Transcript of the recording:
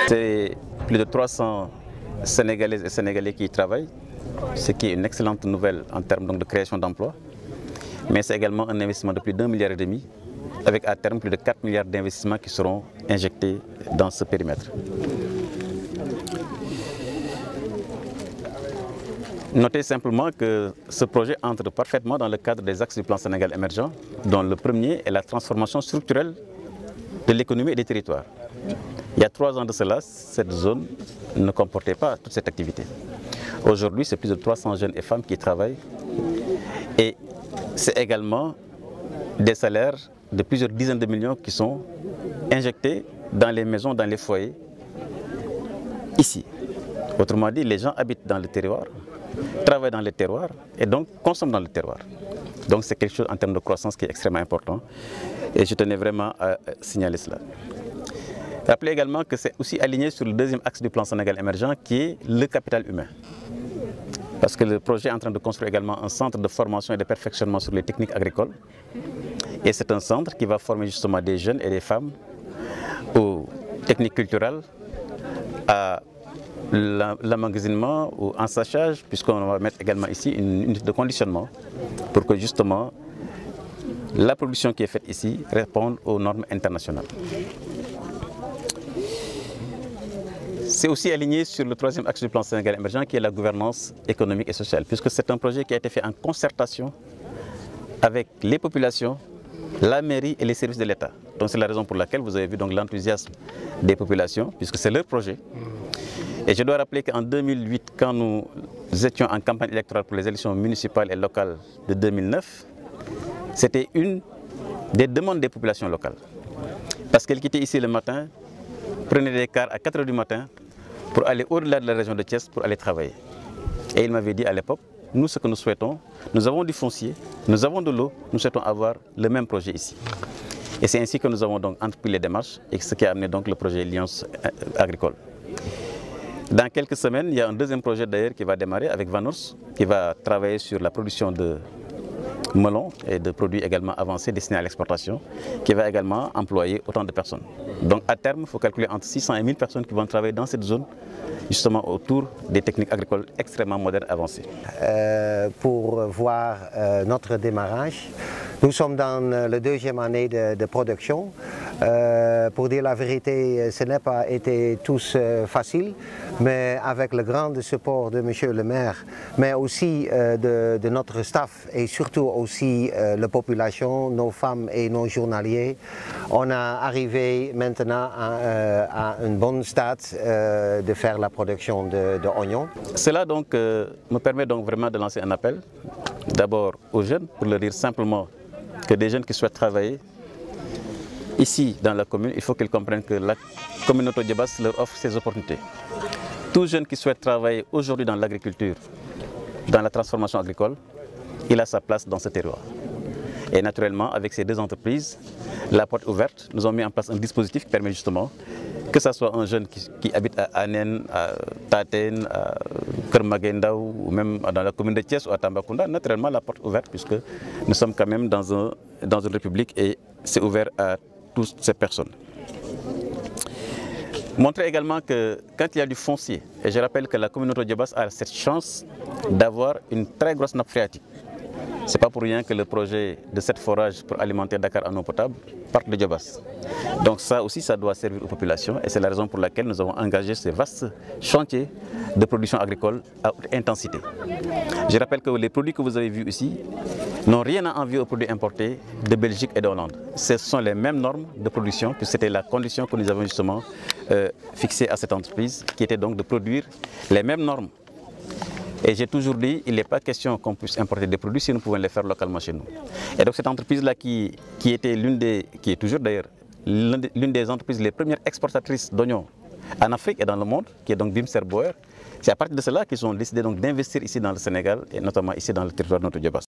C'est plus de 300 Sénégalaises et Sénégalais qui y travaillent, ce qui est une excellente nouvelle en termes donc de création d'emplois. Mais c'est également un investissement de plus d'1,5 milliard, avec à terme plus de 4 milliards d'investissements qui seront injectés dans ce périmètre. Notez simplement que ce projet entre parfaitement dans le cadre des axes du plan Sénégal émergent, dont le premier est la transformation structurelle de l'économie et des territoires. Il y a 3 ans de cela, cette zone ne comportait pas toute cette activité. Aujourd'hui, c'est plus de 300 jeunes et femmes qui y travaillent, et c'est également des salaires de plusieurs dizaines de millions qui sont injectés dans les maisons, dans les foyers, ici. Autrement dit, les gens habitent dans le terroir, travaillent dans le terroir et donc consomment dans le terroir. Donc c'est quelque chose en termes de croissance qui est extrêmement important et je tenais vraiment à signaler cela. Rappelez également que c'est aussi aligné sur le deuxième axe du plan Sénégal émergent qui est le capital humain. Parce que le projet est en train de construire également un centre de formation et de perfectionnement sur les techniques agricoles. Et c'est un centre qui va former justement des jeunes et des femmes aux techniques culturelles, à l'emmagasinement ou en sachage, puisqu'on va mettre également ici une unité de conditionnement pour que justement la production qui est faite ici réponde aux normes internationales. C'est aussi aligné sur le troisième axe du plan Sénégal émergent qui est la gouvernance économique et sociale, puisque c'est un projet qui a été fait en concertation avec les populations, la mairie et les services de l'État. Donc c'est la raison pour laquelle vous avez vu l'enthousiasme des populations, puisque c'est leur projet. Et je dois rappeler qu'en 2008, quand nous étions en campagne électorale pour les élections municipales et locales de 2009, c'était une des demandes des populations locales. Parce qu'elles quittaient ici le matin, prenaient des cars à 4 h du matin pour aller au-delà de la région de Thiès pour aller travailler. Et ils m'avaient dit à l'époque, nous ce que nous souhaitons, nous avons du foncier, nous avons de l'eau, nous souhaitons avoir le même projet ici. Et c'est ainsi que nous avons donc entrepris les démarches et ce qui a amené donc le projet Alliance agricole. Dans quelques semaines, il y a un deuxième projet d'ailleurs qui va démarrer avec Vanors, qui va travailler sur la production de melons et de produits également avancés destinés à l'exportation, qui va également employer autant de personnes. Donc à terme, il faut calculer entre 600 et 1000 personnes qui vont travailler dans cette zone, justement autour des techniques agricoles extrêmement modernes avancées. Pour voir notre démarrage, nous sommes dans la deuxième année de production. Pour dire la vérité, ce n'a pas été tous facile, mais avec le grand support de Monsieur le maire, mais aussi de notre staff et surtout aussi la population, nos femmes et nos journaliers, on a arrivé maintenant à un bon stade de faire la production d'oignons. Cela donc me permet donc vraiment de lancer un appel, d'abord aux jeunes, pour leur dire simplement que des jeunes qui souhaitent travailler ici dans la commune, il faut qu'ils comprennent que la communauté Djebas leur offre ces opportunités. Tout jeune qui souhaite travailler aujourd'hui dans l'agriculture, dans la transformation agricole, il a sa place dans ce terroir. Et naturellement, avec ces deux entreprises, la porte ouverte, nous avons mis en place un dispositif qui permet justement que ce soit un jeune qui habite à Anen, à Taten, à Kermagendaou, ou même dans la commune de Thiès ou à Tambacounda, naturellement la porte ouverte puisque nous sommes quand même dans une république et c'est ouvert à toutes ces personnes. Montrer également que quand il y a du foncier, et je rappelle que la communauté de Djebas a cette chance d'avoir une très grosse nappe phréatique. Ce n'est pas pour rien que le projet de 7 forages pour alimenter Dakar en eau potable part de Djebas. Donc ça aussi, ça doit servir aux populations et c'est la raison pour laquelle nous avons engagé ce vaste chantier de production agricole à haute intensité. Je rappelle que les produits que vous avez vus ici n'ont rien à envier aux produits importés de Belgique et de Hollande. Ce sont les mêmes normes de production, puisque c'était la condition que nous avons justement fixée à cette entreprise, qui était donc de produire les mêmes normes. Et j'ai toujours dit, il n'est pas question qu'on puisse importer des produits si nous pouvons les faire localement chez nous. Et donc cette entreprise-là qui est toujours d'ailleurs l'une des entreprises les premières exportatrices d'oignons en Afrique et dans le monde, qui est donc Bimser Boer, c'est à partir de cela qu'ils ont décidé d'investir ici dans le Sénégal et notamment ici dans le territoire de notre Djebas.